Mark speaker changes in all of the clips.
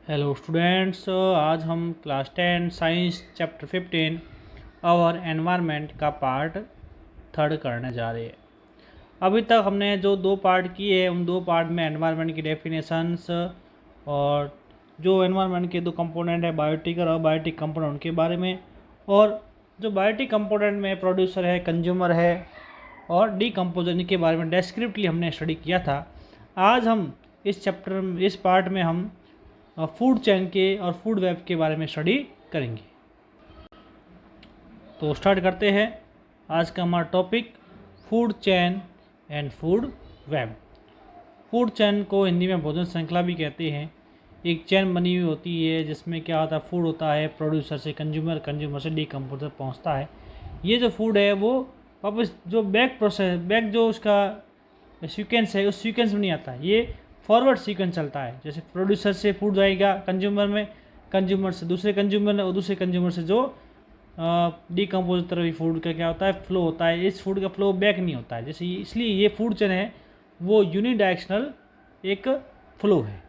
Speaker 1: Hello students, आज हम class 10 science chapter 15 और एनवायरनमेंट का पार्ट 3 करने जा रहे हैं। अभी तक हमने जो 2 पार्ट किए उन 2 पार्ट में एनवायरनमेंट की डेफिनेशंस और जो एनवायरनमेंट के 2 कंपोनेंट है बायोटिक और अबायोटिक कंपोनेंट उनके बारे में, और जो बायोटिक कंपोनेंट में प्रोड्यूसर है, कंज्यूमर है और डीकम्पोजर के बारे में डेस्क्रिप्टली हमने स्टडी किया था। आज हम इस पार्ट में हम फूड चेन के और फूड वेब के बारे में स्टडी करेंगे। तो स्टार्ट करते हैं। आज का हमारा topic food chain and food web. Food chain को हिंदी में भोजन श्रृंखला भी कहते हैं। एक चेन बनी हुई होती है जिसमें क्या होता है, फूड होता है, प्रोड्यूसर से कंज्यूमर, कंज्यूमर से डीकम्पोजर पहुंचता है। ये जो फूड है वो वापस जो बैक जो उसका सीक्वेंस है उस सीक्वेंस में नहीं आता, ये फॉरवर्ड सीक्वेंस चलता है। जैसे प्रोड्यूसर से फूड जाएगा कंज्यूमर में, कंज्यूमर से दूसरे कंज्यूमर में और दूसरे कंज्यूमर से जो डीकम्पोज तरह फूड का क्या होता है, फ्लो होता है। इस फूड का फ्लो बैक नहीं होता है, जैसे इसलिए ये फूड चेन है वो यूनिडायरेक्शनल एक फ्लो है।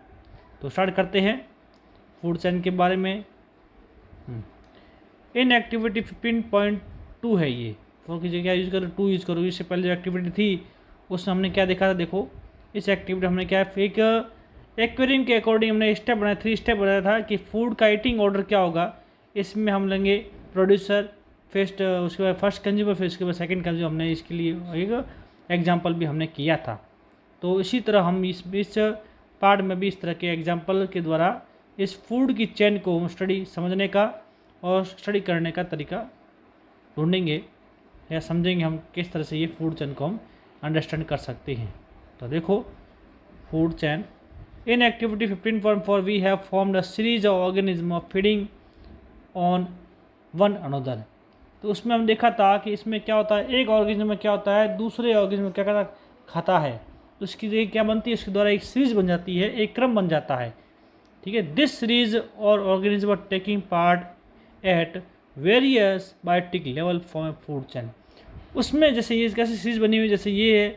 Speaker 1: तो स्टार्ट करते हैं फूड चेन के बारे में। इन एक्टिविटी 15.2 है ये, फोर की जगह यूज़ करो 2 यूज़ करो। इससे पहले जो एक्टिविटी थी उसमें हमने क्या देखा था, देखो इस एक्टिविटी हमने क्या एक एक्वेरियम के अकॉर्डिंग हमने स्टेप बनाया, 3 स्टेप बनाया था कि फूड का ईटिंग ऑर्डर क्या होगा। इसमें हम लेंगे प्रोड्यूसर, फर्स्ट, उसके बाद फर्स्ट कंज्यूमर, फिर उसके बाद सेकंड कंज्यूमर। हमने इसके लिए एक एग्जांपल भी हमने किया था। तो इसी तरह हम इस पार्ट में भी इस तरह के एग्जाम्पल के द्वारा इस फूड की चेन को स्टडी समझने का और स्टडी करने का तरीका ढूंढेंगे या समझेंगे हम किस तरह से ये फूड चेन को हम अंडरस्टैंड कर सकते हैं। तो देखो food chain in activity 15.4 we have formed a series of organism of feeding on one another. तो उसमें हम देखा था कि इसमें क्या होता है, एक ऑर्गेनिज्म में क्या होता है दूसरे ऑर्गेनिज्म में क्या खाता है, तो उसकी जगह क्या बनती है, उसके द्वारा एक सीरीज बन जाती है, एक क्रम बन जाता है। ठीक है, दिस सीरीज और organism are taking part at various biotic level form food chain. उसमें जैसे ये कैसे सीरीज बनी हुई, जैसे ये है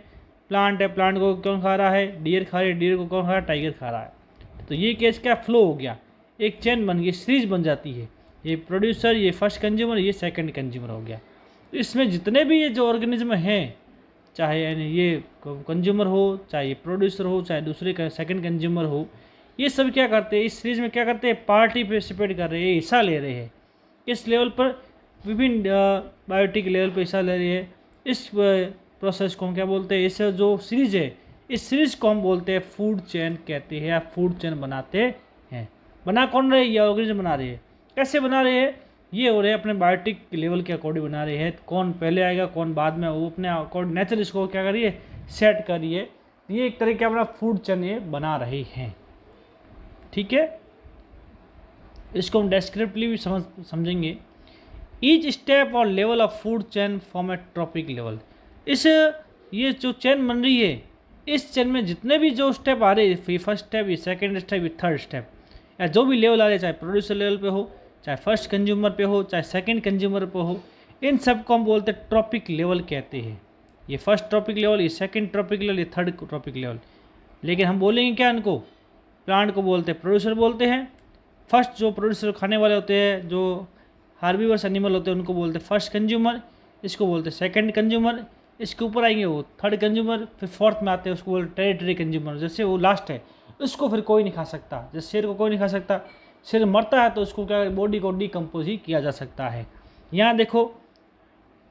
Speaker 1: प्लांट है, प्लांट को कौन खा रहा है, डियर खा रही है, डियर को कौन खा रहा है, टाइगर खा रहा है। तो ये केस क्या फ्लो हो गया, एक चेन बन गई, सीरीज बन जाती है। ये प्रोड्यूसर, ये फर्स्ट कंज्यूमर, ये सेकंड कंज्यूमर हो गया। तो इसमें जितने भी ये जो ऑर्गेनिज्म हैं, चाहे यानी ये कंज्यूमर हो, चाहे ये प्रोड्यूसर हो, चाहे दूसरे का सेकंड कंज्यूमर हो, ये सब क्या करते हैं, इस सीरीज में क्या करते हैं, पार्टिसिपेट कर रहे हैं, हिस्सा ले रहे हैं। इस लेवल पर विभिन्न बायोटिक लेवल पर हिस्सा ले रहे हैं। इस प्रोसेस को हम क्या बोलते हैं, इस जो सीरीज है इस सीरीज को हम बोलते हैं फूड चेन कहते हैं, या फूड चेन बनाते हैं। बना कौन रहे, ये ऑर्गेनिज्म बना रहे हैं। कैसे बना रहे हैं, ये हो रहे हैं अपने बायोटिक लेवल के अकॉर्डिंग बना रहे हैं। कौन पहले आएगा कौन बाद में, वो अपने अकॉर्डिंग नेचर इसको क्या करिए, सेट करिए। ये एक तरह का अपना फूड चेन ये बना रहे हैं। ठीक है, इसको हम डेस्क्रिप्टिवली भी समझेंगे। ईच स्टेप और level of food chain form A trophic level. इस ये जो चेन बन रही है, इस चेन में जितने भी जो स्टेप आ रहे हैं, फर्स्ट स्टेप, ये सेकंड स्टेप, ये थर्ड स्टेप, या जो भी लेवल आ रहे हैं, चाहे प्रोड्यूसर लेवल पे हो, चाहे फर्स्ट कंज्यूमर पे हो, चाहे सेकंड कंज्यूमर पे हो, इन सब को हम बोलते हैं ट्रॉपिक लेवल कहते हैं। ये फर्स्ट ट्रॉपिक लेवल, ये सेकंड ट्रॉपिक लेवल, ये थर्ड ट्रॉपिक लेवल। लेकिन हम बोलेंगे क्या, इनको प्लांट को बोलते हैं प्रोड्यूसर बोलते हैं। फर्स्ट जो प्रोड्यूसर खाने वाले होते हैं, जो हार्बीवर्स एनिमल होते हैं, उनको बोलते हैं फर्स्ट कंज्यूमर, इसको बोलते हैं सेकंड कंज्यूमर। इसके ऊपर आएंगे वो थर्ड कंज्यूमर, फिर फोर्थ में आते हैं उसको बोलते टेरिटरी कंज्यूमर। जैसे वो लास्ट है, उसको फिर कोई नहीं खा सकता। जैसे शेर को कोई नहीं खा सकता, शेर मरता है तो उसको क्या, बॉडी को डीकम्पोज ही किया जा सकता है। यहाँ देखो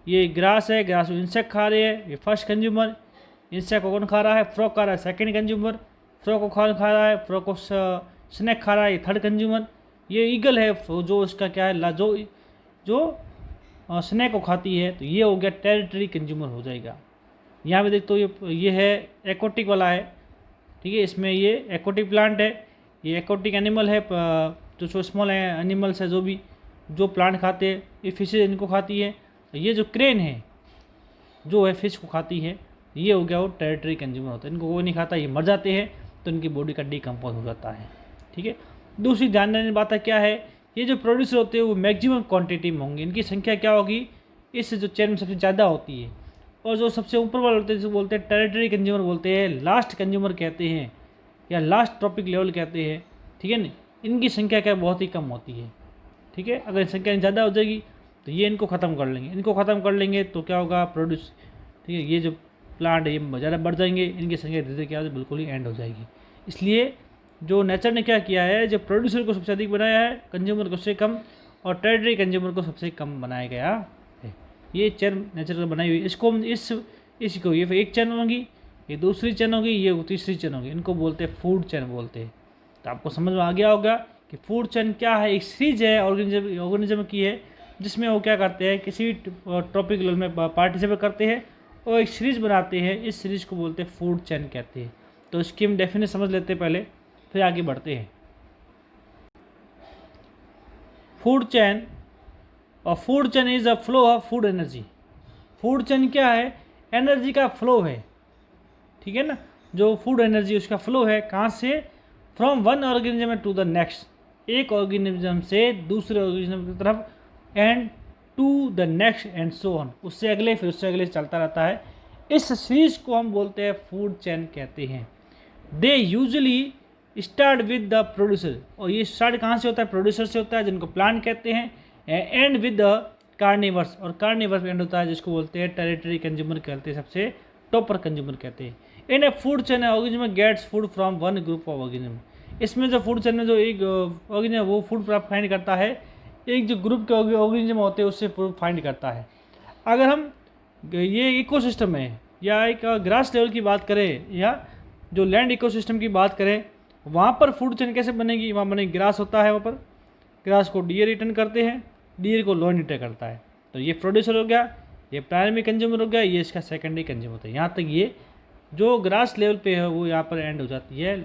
Speaker 1: ये ग्रास है, ग्रास को इंसेक्ट खा रहे हैं, ये फर्स्ट कंज्यूमर। इंसेक्ट को कौन खा रहा है, फ्रॉग खा रहा है, सेकेंड कंज्यूमर। फ्रॉग को कौन खा रहा है, फ्रॉग को स्नैक खा रहा है, ये थर्ड कंज्यूमर। ये ईगल है जो उसका क्या है, जो स्नैक को खाती है, तो ये हो गया टेरिटरी कंज्यूमर हो जाएगा। यहाँ पे देख तो ये है एक्वाटिक वाला है। ठीक है, इसमें ये एक्वाटिक प्लांट है, ये एक्वाटिक एनिमल है, जो स्मॉल एनिमल्स है जो प्लांट खाते हैं, ये फिशेज इनको खाती है। ये जो क्रेन है जो है फिश को खाती है, ये हो गया वो टेरिटरी कंज्यूमर होता है। इनको कोई नहीं खाता, ये मर जाते हैं तो इनकी बॉडी का डीकम्पोज हो जाता है। ठीक है, दूसरी ध्यान देने की बात है क्या है, ये जो प्रोड्यूसर होते हैं वो मैक्सिमम क्वांटिटी में होंगे, इनकी संख्या क्या होगी, इस जो चेन में सबसे ज़्यादा होती है। और जो सबसे ऊपर वाले होते हैं जिसे बोलते हैं टेरिटरी कंज्यूमर बोलते हैं, लास्ट कंज्यूमर कहते हैं या लास्ट ट्रॉपिक लेवल कहते हैं। ठीक है ना, इनकी संख्या क्या बहुत ही कम होती है। ठीक है, अगर संख्या ज़्यादा हो जाएगी तो ये इनको ख़त्म कर लेंगे, इनको ख़त्म कर लेंगे तो क्या होगा, प्रोड्यूस, ठीक है, ये जो प्लांट है ये ज़्यादा बढ़ जाएंगे, इनकी संख्या धीरे धीरे क्या हो बिल्कुल ही एंड हो जाएगी। इसलिए जो नेचर ने क्या किया है, जो प्रोड्यूसर को सबसे अधिक बनाया है, कंज्यूमर को सबसे कम, और टेरिटरी कंज्यूमर को सबसे कम बनाया गया है। ये चेन नेचर ने बनाई हुई, इसको हम इसको ये एक चेन होगी, ये दूसरी चेन होगी, ये तीसरी चेन होगी, इनको बोलते हैं फूड चेन बोलते हैं। तो आपको समझ में आ गया होगा कि फूड चेन क्या है, एक सीरीज है ऑर्गेनिज्म की है, जिसमें वो क्या करते हैं, किसी टॉपिक में पार्टिसिपेट करते हैं और एक सीरीज बनाते हैं, इस सीरीज को बोलते हैं फूड चेन कहते हैं। तो इसकी हम डेफिनेशन समझ लेते हैं पहले, फिर आगे बढ़ते हैं। फूड चेन, और food chain is a flow of food energy. Food chain क्या है, एनर्जी का फ्लो है, ठीक है ना, जो फूड एनर्जी उसका फ्लो है, कहाँ से, from one organism to the next, एक ऑर्गेनिज्म से दूसरे ऑर्गेनिज्म की तरफ, and to the next and so on, उससे अगले फिर उससे अगले चलता रहता है। इस सीरीज को हम बोलते हैं फूड चेन कहते हैं। They usually start with the producer, और ये स्टार्ट कहाँ से होता है, प्रोड्यूसर से होता है, जिनको प्लांट कहते हैं, एंड विद द कार्निवर्स, और कार्निवर्स एंड होता है जिसको बोलते हैं टेरिटरी कंज्यूमर कहते हैं, सबसे टॉपर कंज्यूमर कहते हैं। In a food chain organism gets food from one group of organism, इसमें जो फूड चेन में जो एक ऑर्गेनिज्म वो फूड प्राप्त फाइंड करता है, एक जो ग्रुप के ऑर्गेनिज्म होते हैं उससे फूड फाइंड करता है। अगर हम ये इकोसिस्टम है या एक ग्रास लेवल की बात करें, या जो लैंड इकोसिस्टम की बात करें, वहाँ पर फूड चेन कैसे बनेगी, वहाँ बनेगी, ग्रास होता है, वहाँ पर ग्रास को डियर रिटर्न करते हैं, डियर को लॉन रिटर्न करता है, तो ये प्रोड्यूसर हो गया, ये प्राइमरी कंज्यूमर हो गया, ये इसका सेकेंडरी कंज्यूमर होता है। यहाँ तक ये जो ग्रास लेवल पे है वो यहाँ पर एंड हो जाती है,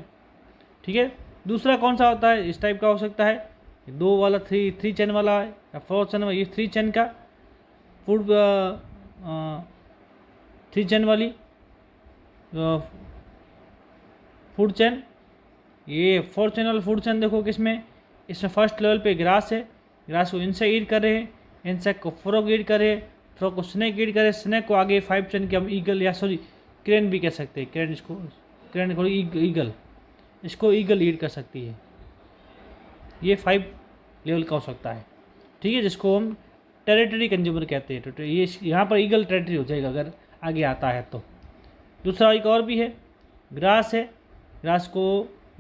Speaker 1: ठीक है। दूसरा कौन सा होता है, इस टाइप का हो सकता है, 2 वाला, थ्री चेन वाला है, या 4 चेन वाला, ये 3 चेन का फूड, 3 चेन वाली फूड चेन। ये 4 चेन वाला फूड चेन देखो किसमें, इसमें फर्स्ट लेवल पे ग्रास है, ग्रास को इंसेक्ट ईट कर रहे हैं, इंसेक्ट को फ्रॉग ईट कर रहे हैं, फ्रॉग को स्नेक ईट कर रहे हैं, स्नेक को आगे 5 चेन के हम ईगल, या सॉरी क्रेन भी कह सकते हैं, क्रेन इसको, क्रेन को ईगल, इसको ईगल ईट कर सकती है। ये 5 लेवल का हो सकता है, ठीक है, जिसको हम टेरिटरी कंज्यूमर कहते हैं। तो ये यहाँ पर ईगल टेरिटरी हो जाएगा अगर आगे आता है तो। दूसरा एक और भी है, ग्रास है, ग्रास को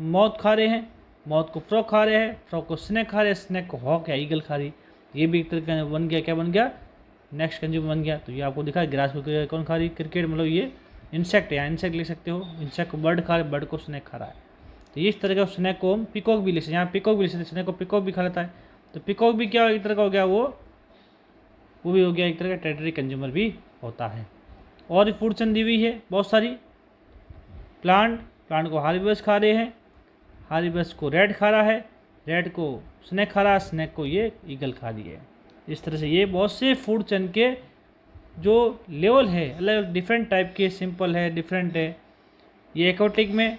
Speaker 1: मौत खा रहे हैं, मौत को फ्रॉग खा रहे हैं, फ्रॉग को स्नेक खा रहे हैं, स्नेक को हॉक या ईगल खा रही, ये भी एक तरह का बन गया, क्या बन गया, नेक्स्ट कंज्यूमर बन गया। तो ये आपको दिखा, ग्रास को कौन खा रही, क्रिकेट, मतलब ये इंसेक्ट है, इंसेक्ट लिख सकते हो, इंसेक्ट को बर्ड खा रहा है, बर्ड को स्नेक खा रहा है। तो इस तरह का स्नेक को हम पिकॉक भी लिख सकते हैं, यहाँ पिकॉक भी लिख सकते हैं, स्नेक को पिकॉक भी खा लेता है, तो पिकॉक भी क्या एक तरह का हो गया, वो भी हो गया एक तरह का टेरिटरी कंज्यूमर भी होता है। और फूड चेन दी हुई है बहुत सारी, प्लांट को हार्बिवर्स खा रहे हैं, हार्बिवर्स को रेड खा रहा है, रेड को स्नेक खा रहा है, स्नेक को ये ईगल खा रही है। इस तरह से ये बहुत से फूड चेन के जो लेवल है, अलग डिफरेंट टाइप के, सिंपल है, डिफरेंट है। ये एक्वाटिक में,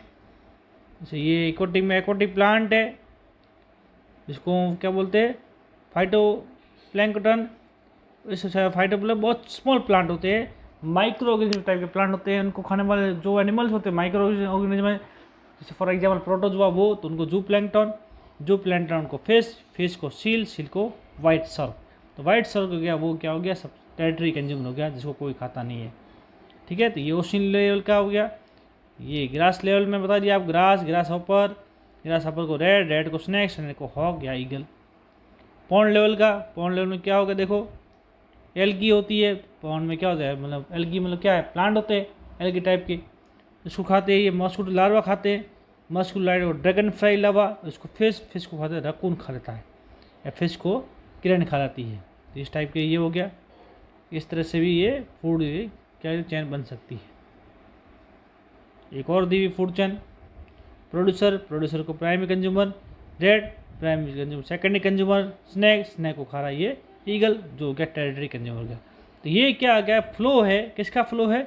Speaker 1: जैसे ये एक्वाटिक में एक्वाटिक प्लांट है, जिसको क्या बोलते हैं, फाइटो प्लैंकटन। इस फाइटो प्लैंक बहुत स्मॉल प्लांट होते हैं, माइक्रो ऑर्गेनिज्म टाइप के प्लांट होते हैं, उनको खाने वाले जो एनिमल्स होते हैं माइक्रो ऑर्गेनिज्म है, जैसे फॉर एग्जाम्पल प्रोटोजोआ वो, तो उनको जू प्लैंकटन को फिश को सील को वाइट सर्व। तो वाइट सर्व हो गया, वो क्या हो गया, सब टेरिटरी कंज्यूमर हो गया, जिसको कोई खाता नहीं है, ठीक है। तो ये ओशन लेवल का हो गया। ये ग्रास लेवल में बता दिया आप, ग्रास हॉपर को रेड को स्नेक को हॉक या ईगल। पॉन्ड लेवल में क्या होगा, देखो एल्गी होती है, पॉन्ड में क्या होता है, मतलब एल्गी मतलब क्या है, प्लांट होते हैं एल्गी टाइप के, इसको खाते हैं, ये मस्कुटो लार्वा खाते हैं, मस्कुटो लार्वा ड्रैगन फ्लाई लार्वा, इसको फिश को खाते हैं, रकून खा लेता है, या फिश को किरण खा लेती है। तो इस टाइप के ये हो गया, इस तरह से भी ये फूड क्या चेन बन सकती है। एक और दी हुई फूड चेन, प्रोड्यूसर को primary consumer, primary consumer, secondary consumer, snake को खा रहा है ये ईगल, जो क्या टेरिटरी कंज्यूमर गया। तो ये क्या आ गया, फ्लो है, किसका फ्लो है,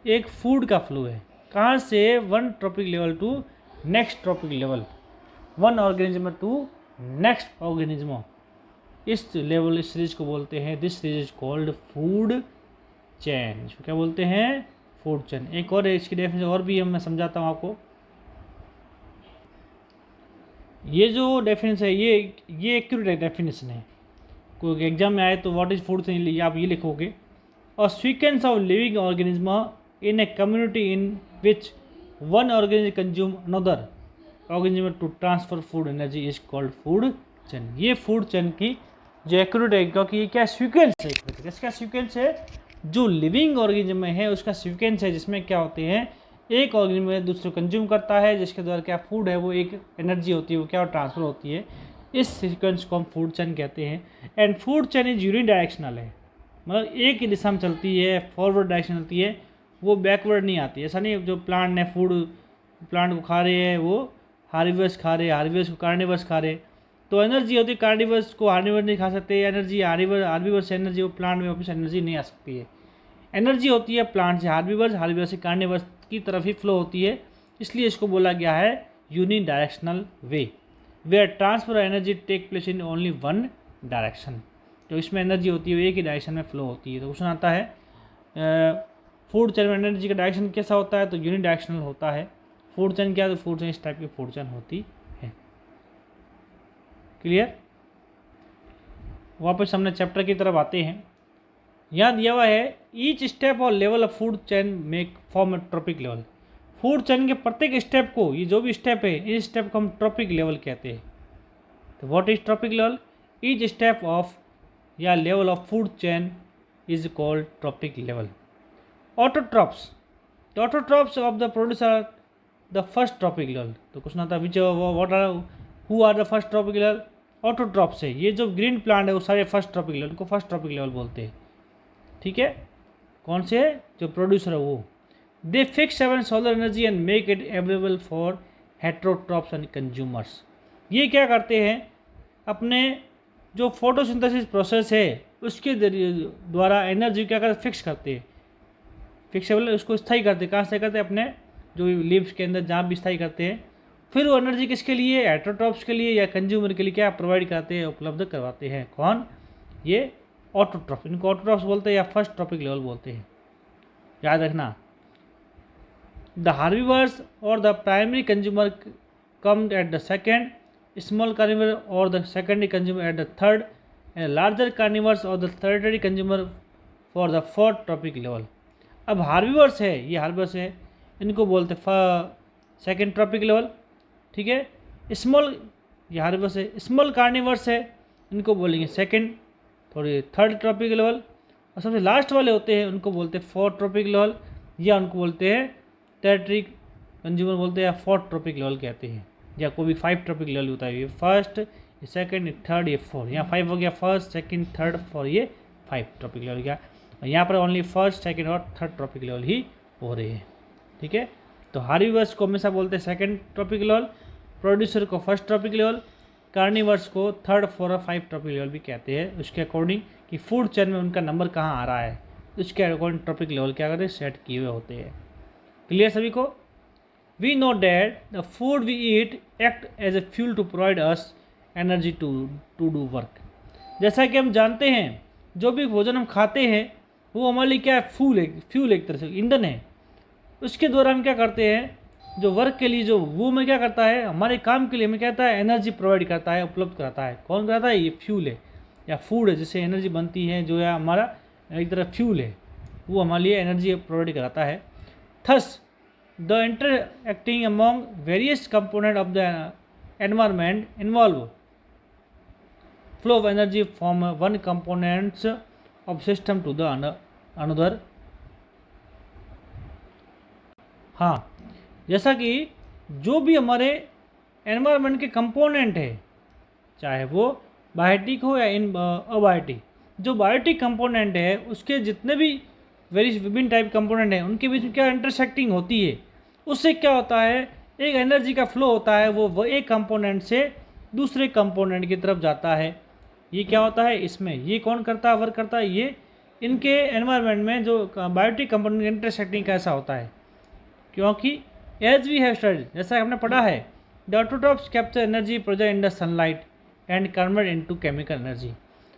Speaker 1: एक फूड का फ्लो है, कहाँ से, one trophic level to next trophic level, one organism to next organism. इस लेवल, इस सीरीज को बोलते हैं, this series is called food chain, इसको क्या बोलते हैं, फूड चेन। एक और इसकी डेफिनेशन और भी मैं समझाता हूँ आपको। ये जो डेफिनेशन है ये एक्यूरेट डेफिनेशन है। कोई एग्जाम में आए तो व्हाट इज फूड चेन आप ये लिखोगे, और sequence of living organism in a community in which one organism consume another organism to transfer food energy is called food chain. ये फूड चेन की जो एक्यूरेट है, क्योंकि ये क्या सीक्वेंस है, इसका सीक्वेंस है जो लिविंग ऑर्गेनिज्म में है उसका सीक्वेंस है, जिसमें क्या होते हैं एक ऑर्गेनिज्म दूसरे को कंज्यूम करता है, जिसके द्वारा क्या फूड है वो एक एनर्जी होती है वो क्या ट्रांसफर होती है। इस सीक्वेंस को हम फूड चेन कहते हैं। And food chain is unidirectional है, मतलब एक ही दिशा में चलती है, फॉरवर्ड डायरेक्शन चलती है, वो बैकवर्ड नहीं आती। ऐसा नहीं जो प्लांट ने फूड प्लांट को खा रहे हैं वो हार्बिवर्स खा रहे हैं, हार्बिवर्स को कार्निवर्स खा रहे हैं, तो एनर्जी होती है कार्निवर्स को हार्बिवर्स नहीं खा सकते, एनर्जी हार्बिवर्स से एनर्जी वो प्लांट में वापस एनर्जी नहीं आ सकती है। एनर्जी होती है प्लांट से हार्बिवर्स, हार्बिवर्स से कार्निवर्स की तरफ ही फ्लो होती है, इसलिए इसको बोला गया है unidirectional way where transfer energy take place in only one direction. तो इसमें एनर्जी होती है एक ही डायरेक्शन में फ्लो होती है। तो क्वेश्चन आता है फूड चेन में एनर्जी का डायरेक्शन कैसा होता है, तो यूनि डायरेक्शनल होता है। फूड चेन क्या है, तो फूड चेन इस टाइप की फूड चेन होती है। क्लियर। वापस हमने चैप्टर की तरफ आते हैं। यहाँ दिया हुआ है ईच स्टेप और level of food chain make form trophic level. Food chain के प्रत्येक स्टेप को, ये जो भी स्टेप है इस स्टेप को हम ट्रॉपिक लेवल कहते हैं। तो what is trophic level, each step of या level of food chain is called trophic level. Autotrophs, the autotrophs of the producer the first trophic level. तो क्वेश्चन आता है which what are who are the first trophic level, autotrophs है, ये जो green plant है वो सारे first trophic level को फर्स्ट ट्रॉपिक लेवल बोलते हैं। ठीक है, कौन से जो प्रोड्यूसर है वो। दे fix seven solar energy and make it available for heterotrophs and consumers. ये क्या करते हैं, अपने जो फोटोसिंथेसिस प्रोसेस है उसके द्वारा एनर्जी क्या करते फिक्स करते हैं, फिक्सेबल उसको स्थायी करते हैं। कहाँ स्थायी करते हैं, अपने जो लीव्स के अंदर जहाँ भी स्थायी करते हैं। फिर वो एनर्जी किसके लिए, हेट्रोट्रॉप्स के लिए या कंज्यूमर के लिए क्या प्रोवाइड कराते हैं, उपलब्ध करवाते हैं। कौन, ये ऑटोट्रॉप, इनको ऑटोट्रॉप्स बोलते हैं या फर्स्ट ट्रॉपिक लेवल बोलते हैं, याद रखना। द हार्बिवर्स और the primary consumer come at the second, small carnivore और the secondary consumer at the third, and larger carnivores और the tertiary consumer for the fourth trophic level. अब herbivores है, ये हार्बिवर्स है, इनको बोलते सेकेंड ट्रॉपिक लेवल। ठीक है, स्मॉल, ये हार्बिवर्स है, स्मॉल कार्निवर्स है, इनको बोलेंगे सेकेंड थोड़ी थर्ड ट्रॉपिक लेवल, और सबसे लास्ट वाले होते हैं उनको बोलते हैं फोर्थ ट्रॉपिक लेवल, या उनको बोलते हैं टेरिटरी कंज्यूमर बोलते हैं, या फोर्थ ट्रॉपिक लेवल कहते हैं, या कोई भी फाइव ट्रॉपिक लेवल होता है। ये फर्स्ट, ये सेकंड, ये थर्ड, ये फोर्थ, यहाँ फाइव हो गया, फर्स्ट सेकंड थर्ड फोर्थ, ये फाइव ट्रॉपिक लेवल गया। यहाँ पर ओनली फर्स्ट सेकंड और थर्ड ट्रॉपिक लेवल ही हो रहे हैं। ठीक है, तो हार्बिवर्स को हमेशा बोलते हैं सेकंड ट्रॉपिक लेवल, प्रोड्यूसर को फर्स्ट ट्रॉपिक लेवल, कार्निवर्स को थर्ड फोर और फाइव ट्रॉपिक लेवल भी कहते हैं, उसके अकॉर्डिंग कि फूड चेन में उनका नंबर कहाँ आ रहा है, उसके अकॉर्डिंग ट्रॉपिक लेवल क्या करते हैं, सेट किए हुए होते हैं। क्लियर सभी को। We know that the food we eat act as a fuel to provide us energy to do work. जैसा कि हम जानते हैं जो भी भोजन हम खाते हैं वो हमारे लिए क्या है, फ्यूल एक तरह से ईंधन है। उसके द्वारा हम क्या करते हैं, जो वर्क के लिए जो वो में क्या करता है, हमारे काम के लिए हमें क्या करता है, एनर्जी प्रोवाइड करता है, उपलब्ध कराता है। कौन कराता है, ये फ्यूल है या फूड है, जिससे एनर्जी बनती है, जो है हमारा एक तरह फ्यूल है, वो हमारे लिए एनर्जी प्रोवाइड कराता है। Thus the interacting among various component of the environment involve flow of energy from one components of system to the another. हाँ, जैसा कि जो भी हमारे एनवायरनमेंट के कंपोनेंट है, चाहे वो बायोटिक हो या अबायोटिक, जो बायोटिक कंपोनेंट है उसके जितने भी विभिन्न टाइप कंपोनेंट हैं उनके बीच में क्या इंटरसेक्टिंग होती है, उससे क्या होता है, एक एनर्जी का फ्लो होता है, वो एक कंपोनेंट से दूसरे कंपोनेंट की तरफ जाता है। ये क्या होता है, इसमें ये कौन करता है, वर्क करता है, ये इनके एनवायरनमेंट में जो बायोटिक कंपोनेंट इंटरसेक्टिंग कैसा होता है। क्योंकि एज वी हैव स्टडीड, जैसा हमने पढ़ा है, the autotrophs capture energy project in the sunlight and convert into chemical energy.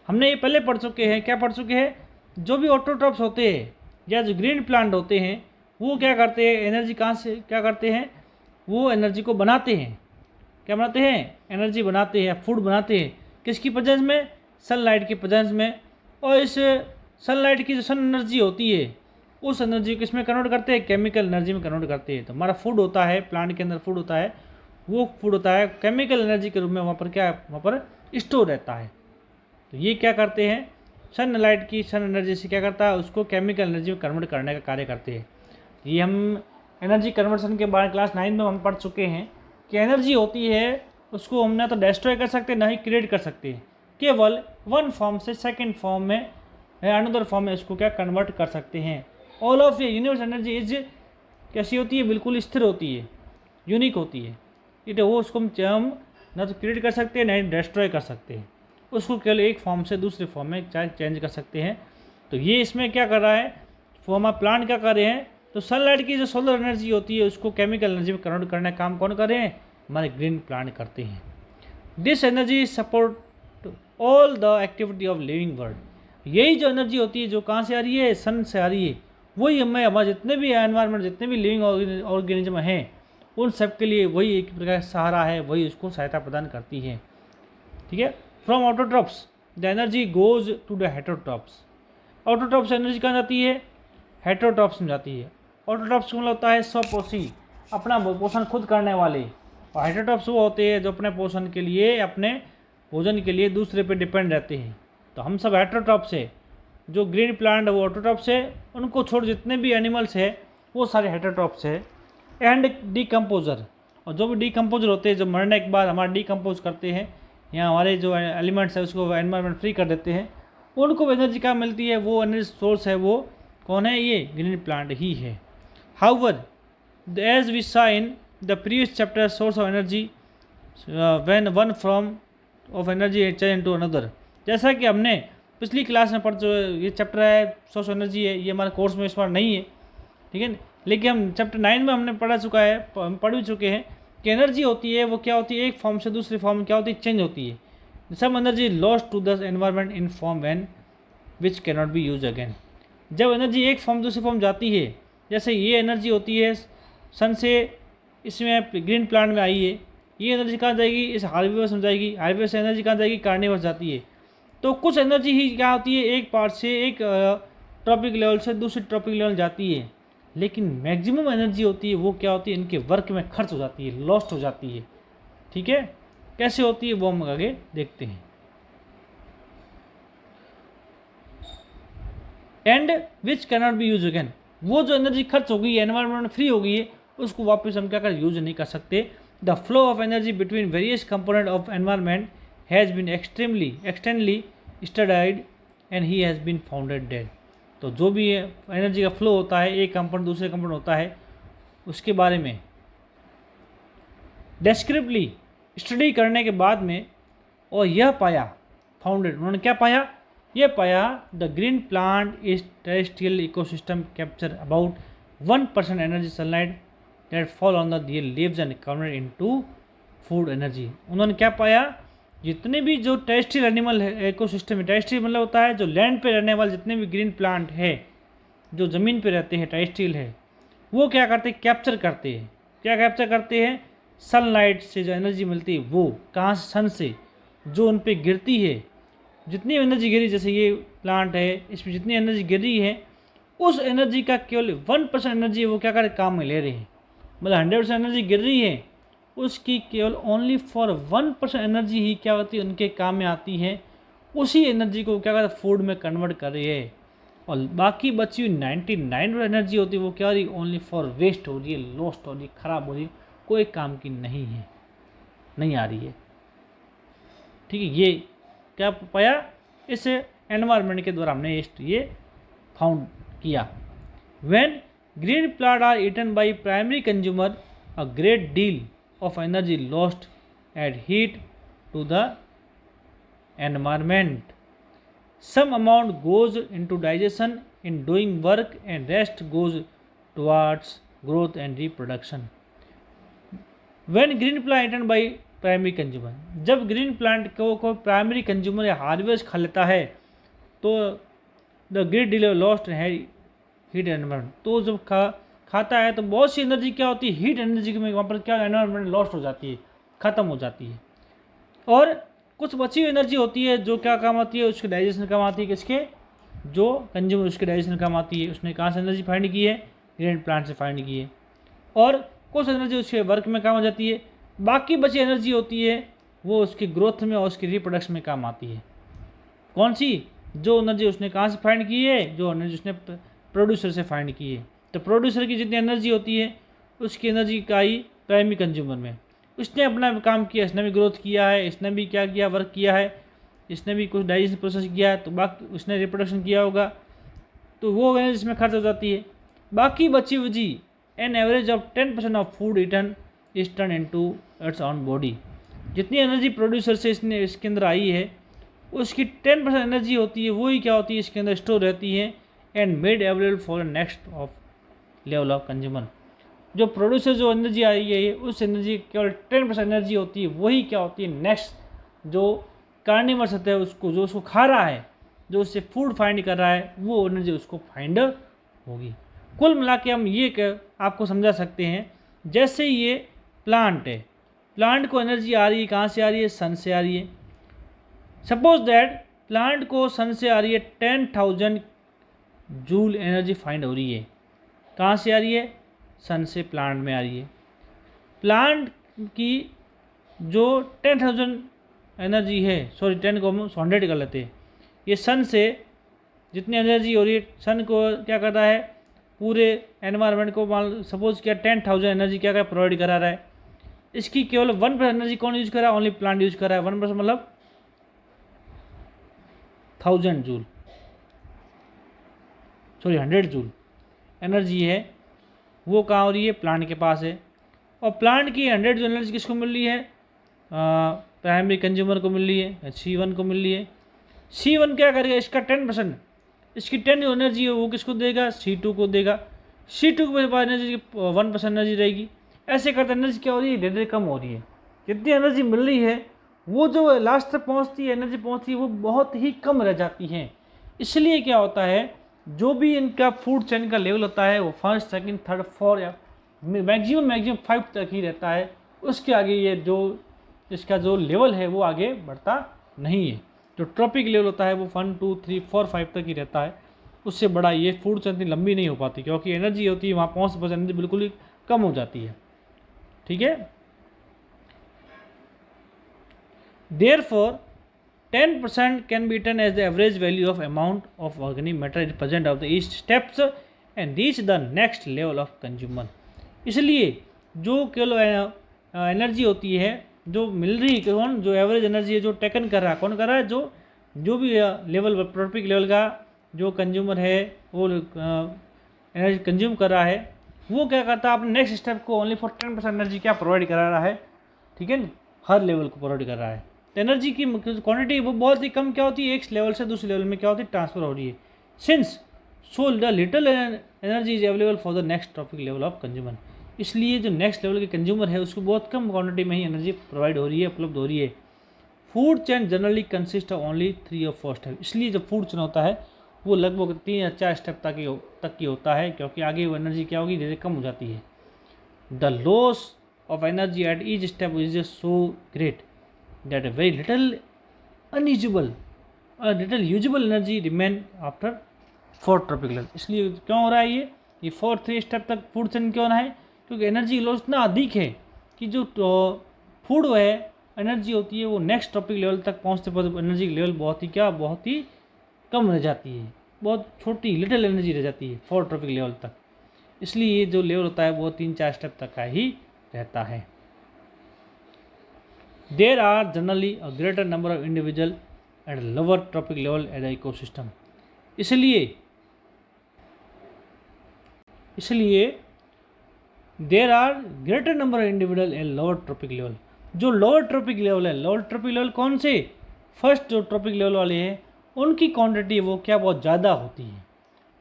Speaker 1: हमने ये पहले पढ़ चुके हैं, क्या पढ़ चुके हैं, जो भी ऑटोट्रॉप्स होते हैं या जो ग्रीन प्लांट होते हैं वो क्या करते हैं, एनर्जी कहाँ से क्या करते हैं, वो एनर्जी को बनाते हैं, क्या बनाते हैं, एनर्जी बनाते हैं, फूड बनाते हैं, किसकी प्रेजेंस में, सनलाइट की प्रेजेंस में। और इस सनलाइट की जो सन एनर्जी होती है उस एनर्जी को किस में कन्वर्ट करते हैं, केमिकल एनर्जी में कन्वर्ट करते हैं। तो हमारा फूड होता है, प्लांट के अंदर फूड होता है, वो फूड होता है केमिकल एनर्जी के रूप में वहाँ पर क्या वहाँ पर स्टोर रहता है। तो ये क्या करते हैं, सनलाइट की सन एनर्जी से क्या करता है, उसको केमिकल एनर्जी में कन्वर्ट करने का कार्य करते हैं। ये हम एनर्जी कन्वर्सन के बारे क्लास 9 में हम पढ़ चुके हैं कि एनर्जी होती है उसको हम ना तो डिस्ट्रॉय कर सकते हैं ना ही क्रिएट कर सकते हैं, केवल वन फॉर्म से सेकंड फॉर्म में अनदर फॉर्म में इसको क्या कन्वर्ट कर सकते हैं। ऑल ऑफ ये यूनिवर्स एनर्जी इज कैसी होती है, बिल्कुल स्थिर होती है, यूनिक होती है। इट वो उसको हम ना तो क्रिएट कर सकते हैं ना ही डिस्ट्रॉय कर सकते हैं, उसको केवल एक फॉर्म से दूसरे फॉर्म में चाहे चेंज कर सकते हैं। तो ये इसमें क्या कर रहा है, हमारा प्लांट क्या कर रहे हैं, तो सनलाइट की जो सोलर एनर्जी होती है उसको केमिकल एनर्जी में कन्वर्ट करने का काम कौन कर रहे हैं, हमारे ग्रीन प्लांट करते हैं। This energy support all the activity of living world. यही जो एनर्जी होती है जो कहाँ से आ रही है, सन से आ रही है, वही हमें हमारे जितने भी एनवायरनमेंट जितने भी लिविंग ऑर्गेनिज्म हैं उन सब के लिए वही एक प्रकार का सहारा है, वही उसको सहायता प्रदान करती है। ठीक है। From autotrophs the energy goes to the heterotrophs. Autotrophs energy कहाँ जाती है, हेटरोट्रॉप्स में जाती है। ऑटोट्रॉप्स मतलब होता है स्वपोषी, अपना पोषण खुद करने वाले, और हेटरोट्रॉप्स वो होते हैं जो अपने पोषण के लिए, अपने भोजन के लिए दूसरे पे डिपेंड रहते हैं। तो हम सब हेटरोट्रॉप्स है, जो ग्रीन प्लांट है वो ऑटोट्रॉप्स है, उनको छोड़ जितने भी एनिमल्स है वो सारे हेटरोट्रॉप्स है। एंड डिकम्पोजर, और जो भी डिकम्पोजर होते हैं जो मरने के बाद हमारा डिकम्पोज करते हैं या हमारे जो एलिमेंट्स है उसको एनवायरनमेंट फ्री कर देते हैं, उनको एनर्जी कहाँ मिलती है, वो एनर्जी सोर्स है वो कौन है, ये ग्रीन प्लांट ही है। However as we saw in the previous chapter source of energy when one form of energy change into another, जैसा कि हमने पिछली क्लास में पढ़ ये चैप्टर है सोर्स ऑफ एनर्जी है, ये हमारे कोर्स में इस बार नहीं है, ठीक है। लेकिन हम चैप्टर 9 में हमने पढ़ा चुका है, हम पढ़ भी चुके हैं कि एनर्जी होती है वो क्या होती है, एक फॉर्म से दूसरे फॉर्म में क्या होती है, चेंज होती है। Some energy lost to the environment in form when which can not be use again. जब एनर्जी एक फॉर्म दूसरे फॉर्म जाती है, जैसे ये एनर्जी होती है सन से इसमें ग्रीन प्लांट में आई है, ये एनर्जी कहाँ जाएगी, इस हार्वेवर्स में जाएगी, हार्वेवर्स से एनर्जी कहाँ जाएगी, कार्निवर्स जाती है। तो कुछ एनर्जी ही क्या होती है, एक पार्ट से एक ट्रॉपिक लेवल से दूसरे ट्रॉपिक लेवल जाती है, लेकिन मैक्सिमम एनर्जी होती है वो क्या होती है, इनके वर्क में खर्च हो जाती है, लॉस्ट हो जाती है। ठीक है, कैसे होती है वो हम आगे देखते हैं। And which can not be use again, वो जो एनर्जी खर्च हो गई है, एनवायरनमेंट फ्री हो गई है, उसको वापस हम क्या कर यूज नहीं कर सकते। The flow of energy between various component of environment has been extensively studied and he has been founded dead. तो जो भी एनर्जी का फ्लो होता है, एक कंपोनेंट दूसरे कंपोनेंट होता है, उसके बारे में डेस्क्रिप्टिवली स्टडी करने के बाद में, और यह पाया, फाउंडेड, उन्होंने क्या पाया, यह पाया the green plant is terrestrial ecosystem capture about 1% energy sunlight that fall on the their leaves and convert into food energy. उन्होंने क्या पाया, जितने भी जो टेरेस्ट्रियल एनिमल है, इकोसिस्टम है, टेरेस्ट्रियल मतलब होता है जो लैंड पे रहने वाले जितने भी ग्रीन प्लांट है, जो ज़मीन पे रहते हैं, टेरेस्ट्रियल है, वो क्या करते हैं, कैप्चर करते हैं। क्या कैप्चर करते हैं, सनलाइट से जो एनर्जी मिलती है वो कहाँ से, सन से, जो उन पे गिरती है, जितनी एनर्जी गिरी, जैसे ये प्लांट है इसमें जितनी एनर्जी गिरी है, उस एनर्जी का केवल 1% एनर्जी वो क्या कर काम में ले रहे हैं। मतलब 100% एनर्जी गिर रही है, उसकी केवल ओनली फॉर 1% एनर्जी ही क्या होती है, उनके काम में आती है। उसी एनर्जी को क्या करते, फूड में कन्वर्ट कर रही है, और बाकी बची हुई 99 एनर्जी होती है वो क्या हो रही है, ओनली फॉर वेस्ट हो रही है, लॉस्ट हो रही है, ख़राब हो रही है, कोई काम की नहीं है, नहीं आ रही है। ठीक है, ये क्या पाया, इस एनवायरनमेंट के द्वारा हमने ये फाउंड किया। When green plant are eaten by primary consumer, a great deal of energy lost add heat to the environment. Some amount goes into digestion in doing work and rest goes towards growth and reproduction. When green plant eaten by primary consumer, जब green plant को primary consumer या harvest खा लेता है तो the great deal lost heat environment, तो जब खाता है तो बहुत सी एनर्जी क्या होती है, हीट एनर्जी में वहाँ पर क्या एनवायरनमेंट लॉस्ट हो जाती है, ख़त्म हो जाती है। और कुछ बची हुई एनर्जी होती है जो क्या काम आती है, उसके डाइजेशन काम आती है। किसके? जो कंज्यूमर, उसके डाइजेशन काम आती है। उसने कहाँ से एनर्जी फाइंड की है? ग्रेन प्लांट से फाइंड की है। और कुछ एनर्जी उसके वर्क में काम आ जाती है। बाकी बची एनर्जी होती है वो उसकी ग्रोथ में और उसकी रिप्रोडक्शन में काम आती है। कौन सी? जो एनर्जी उसने कहाँ से फाइंड की है? जो एनर्जी उसने प्रोड्यूसर से फाइंड की है। तो प्रोड्यूसर की जितनी एनर्जी होती है उसकी एनर्जी का ही प्राइमरी कंज्यूमर में। उसने अपना काम किया, इसने भी ग्रोथ किया है, इसने भी क्या किया? वर्क किया है, इसने भी कुछ डाइजेशन प्रोसेस किया है, तो बाकी उसने रिप्रोडक्शन किया होगा, तो वो एनर्जी इसमें खर्च हो जाती है। बाकी बची हुई an average of 10% of food eaten is turn into its own body. जितनी एनर्जी प्रोड्यूसर से इसके अंदर आई है उसकी 10% एनर्जी होती है, वही क्या होती है? इसके अंदर स्टोर रहती है and made available for next of level of consumer. जो प्रोड्यूसर जो एनर्जी आई है उस एनर्जी केवल 10% एनर्जी होती है, वही क्या होती है? नेक्स्ट जो कार्निवर्स होता है उसको, जो उसको खा रहा है, जो उससे फूड फाइंड कर रहा है, वो एनर्जी उसको फाइंड होगी। कुल मिला के हम ये आपको समझा सकते हैं, जैसे ये प्लांट है, प्लांट को एनर्जी आ रही है, कहाँ से आ रही है? सन से आ रही है। सपोज दैट प्लांट को सन से आ रही है 10,000 जूल एनर्जी फाइंड हो रही है। कहाँ से आ रही है? सन से प्लांट में आ रही है। प्लांट की जो 10,000 एनर्जी है, सॉरी 10 को हम 100 कर लेते हैं, ये सन से जितनी एनर्जी हो रही है, सन को क्या करता है? पूरे एनवायरनमेंट को मान सपोज किया 10,000 एनर्जी क्या क्या प्रोवाइड करा रहा है। इसकी केवल 1% एनर्जी कौन यूज कर रहा है? ओनली प्लांट यूज कर रहा है। 1% मतलब 1000 जूल, सॉरी 100 जूल एनर्जी है, वो कहाँ हो रही है? प्लांट के पास है। और प्लांट की 100 जूल एनर्जी किसको मिल रही है? प्राइमरी कंज्यूमर को मिल रही है, C1 को मिल रही है। C1 क्या करेगा? इसका 10%, इसकी 10 एनर्जी है वो किसको देगा? C2 को देगा। C2 के पास एनर्जी 1% एनर्जी रहेगी। ऐसे करते एनर्जी क्या हो रही है? धीरे धीरे कम हो रही है। जितनी एनर्जी मिल रही है वो जो लास्ट तक पहुंचती है, एनर्जी पहुंचती है, वो बहुत ही कम रह जाती है। इसलिए क्या होता है, जो भी इनका फूड चेन का लेवल होता है वो फर्स्ट, सेकंड, थर्ड, फोर्थ या मैक्सिमम 5 तक ही रहता है। उसके आगे ये जो इसका जो लेवल है वो आगे बढ़ता नहीं है। जो ट्रॉपिक लेवल होता है वो 1, 2, 3, 4, 5 तक ही रहता है। उससे बड़ा ये फूड चेन इतनी लंबी नहीं हो पाती, क्योंकि एनर्जी होती है वहाँ पहुँच बस एनर्जी बिल्कुल ही कम हो जाती है। ठीक है। Therefore, 10% can be eaten as the average value of amount of organic matter present of the each steps and reach the next level of consumer। इसलिए जो केवल एनर्जी होती है जो मिल रही है, कौन? जो एवरेज एनर्जी है जो टेकन कर रहा है, कौन कर रहा है? जो भी लेवल ट्रॉपिक लेवल का जो कंज्यूमर है वो एनर्जी कंज्यूम कर रहा है, वो क्या करता है? अपने नेक्स्ट स्टेप को ओनली फॉर 10% एनर्जी क्या प्रोवाइड करा रहा है। ठीक है, हर लेवल को प्रोवाइड कर रहा है। तो एनर्जी की क्वांटिटी वो बहुत ही कम क्या होती है? एक लेवल से दूसरे लेवल में क्या होती है? ट्रांसफर हो रही है। Since so the little energy is available for the next trophic level of consumer. इसलिए जो नेक्स्ट लेवल के कंज्यूमर है उसको बहुत कम क्वांटिटी में ही एनर्जी प्रोवाइड हो रही है, उपलब्ध हो रही है। Food chain generally consist of only 3 और 4 स्टेप। इसलिए जो फूड चेन होता है वो लगभग 3 या 4 स्टेप तक की होता है, क्योंकि आगे वो एनर्जी क्या होगी? धीरे कम हो जाती है। The loss of energy at each step is so great that a very little usable energy remain after 4 tropic level। इसलिए क्यों हो रहा है ये 4-3 स्टेप तक फूड चेन क्यों ना है? क्योंकि एनर्जी लॉस इतना अधिक है कि जो फूड है एनर्जी होती है वो नेक्स्ट ट्रॉपिक लेवल तक पहुँचते एनर्जी लेवल बहुत ही कम रह जाती है, बहुत छोटी लिटिल एनर्जी रह जाती है 4 ट्रॉपिक लेवल तक। इसलिए ये जो लेवल होता है वो 3-4 स्टेप तक का ही रहता है। There are generally a greater number of individuals at a lower trophic level at the ecosystem। इसलिए there are greater number of individuals at lower trophic level। जो lower trophic level है, lower trophic level कौन से? First जो trophic level वाले हैं उनकी quantity वो क्या बहुत ज़्यादा होती है।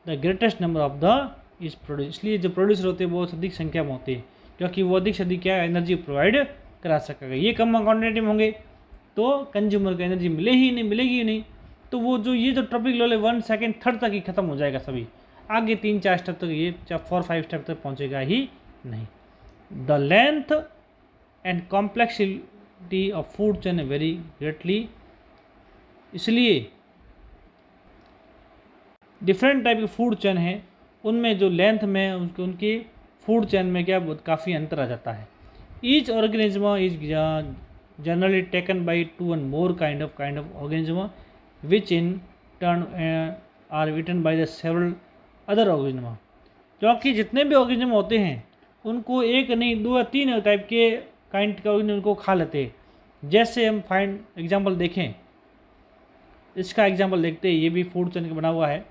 Speaker 1: The greatest number of the is produce. इसलिए जो प्रोड्यूसर होते हैं वो अधिक संख्या में होते हैं, क्योंकि वो अधिक से अधिक क्या एनर्जी प्रोवाइड करा सकेगा। ये कम क्वान्टिटी में होंगे तो कंज्यूमर को एनर्जी मिलेगी ही नहीं। तो वो जो ये जो ट्रॉपिक लेवल है 1, 2, 3 तक ही खत्म हो जाएगा सभी। आगे 3-4 स्टेप तक ये 4-5 स्टेप तक पहुंचेगा ही नहीं। The length and complexity of food chain very greatly. इसलिए डिफरेंट टाइप के फूड चेन हैं, उनमें जो लेंथ में उनकी फूड चेन में क्या काफ़ी अंतर आ जाता है। Each organism is generally taken by 2 and more kind of organism which in turn are eaten by the several other organism। क्योंकि जितने भी ऑर्गेनिज्म होते हैं उनको एक नहीं 2 या 3 टाइप के काइंड का ऑर्गेनिज्म उनको खा लेते हैं। जैसे हम फाइंड एग्जांपल देखें, इसका एग्जांपल देखते हैं, ये भी फूड चेन का बना हुआ है।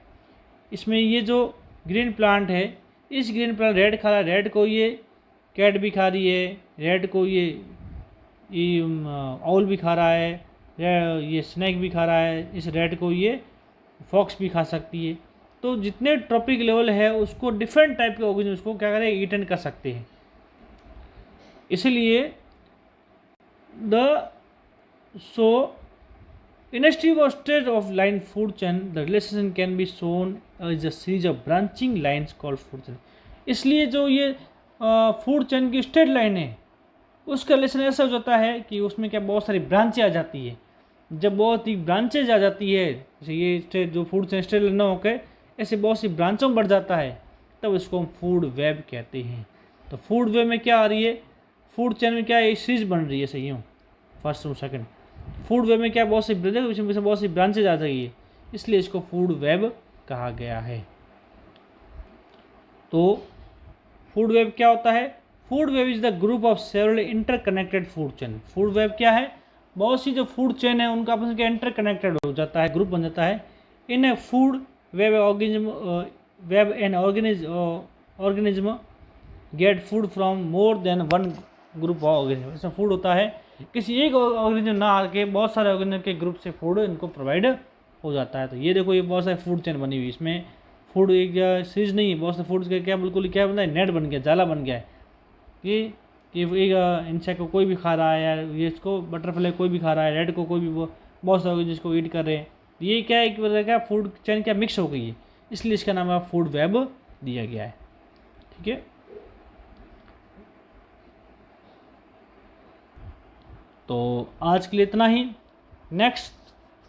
Speaker 1: इसमें ये जो ग्रीन प्लांट है, इस ग्रीन प्लांट रेड खा रहा है, रेड को ये कैट भी खा रही है, रेड को ये आउल भी खा रहा है, ये स्नैक भी खा रहा है, इस रेड को ये फॉक्स भी खा सकती है। तो जितने ट्रॉपिक लेवल है उसको डिफरेंट टाइप के ऑर्गेनिज्म उसको क्या करें, ईटन कर सकते हैं। इसलिए in a stream or state of line food chain, the relation can be shown as a series of branching lines called food chain। इसलिए जो ये फूड चेन की स्ट्रेट लाइन है उसका रिलेशन ऐसा हो जाता है कि उसमें क्या बहुत सारी ब्रांचें आ जाती है। जब बहुत ही ब्रांचेज आ जाती है, जैसे ये स्ट्रेट जो फूड चेन स्ट्रेट लाइन ना होकर ऐसे बहुत सी ब्रांचों में बढ़ जाता है, तब इसको हम फूड वेब कहते हैं। तो फूड वेब में क्या आ रही है, फूड चेन में क्या है, सीरीज बन रही है, सही हो फर्स्ट और सेकंड। फूड वेब में क्या बहुत सी बहुत सी ब्रांचेज आ रही है, इसलिए इसको फूड वेब कहा गया है। तो फूड वेब क्या होता है, food web is the group of several interconnected food chain. Food web क्या है, बहुत सी जो फूड चेन है उनका आपस में इंटरकनेक्टेड हो जाता है, ग्रुप बन जाता है। In a food web an organism get food from more than one group of organism. इसमें फूड होता है, किसी एक ऑर्गेनिज्म ना आके बहुत सारे ऑर्गेनिज्म के ग्रुप से फूड इनको प्रोवाइड हो जाता है। तो ये देखो, ये बहुत सारी फूड चेन बनी हुई, इसमें फूड एक सीरीज नहीं है, बहुत से फूड का क्या बिल्कुल क्या बना है, नेट बन गया, जाला बन गया है कि एक इंसेक्ट को कोई भी खा रहा है, या ये इसको बटरफ्लाई कोई भी खा रहा है, रेड को कोई भी, बहुत सारे जिसको ईट कर रहे हैं। ये क्या है, क्या फूड चेन क्या मिक्स हो गई है, इसलिए इसका नाम फूड वेब दिया गया है। ठीक है, तो आज के लिए इतना ही। नेक्स्ट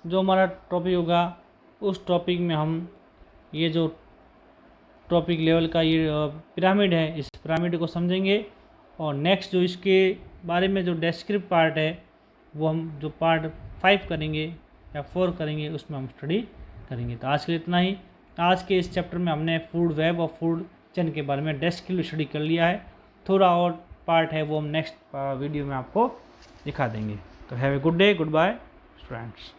Speaker 1: जो हमारा टॉपिक होगा उस टॉपिक में हम ये जो टॉपिक लेवल का ये पिरामिड है, इस पिरामिड को समझेंगे। और नेक्स्ट जो इसके बारे में जो डेस्क्रिप्ट पार्ट है वो हम जो पार्ट 5 करेंगे या 4 करेंगे, उसमें हम स्टडी करेंगे। तो आज के लिए इतना ही। आज के इस चैप्टर में हमने फूड वेब और फूड चेन के बारे में डेस्क्रिप्ट स्टडी कर लिया है। थोड़ा और पार्ट है वो हम नेक्स्ट वीडियो में आपको दिखा देंगे। तो have a good day, goodbye students.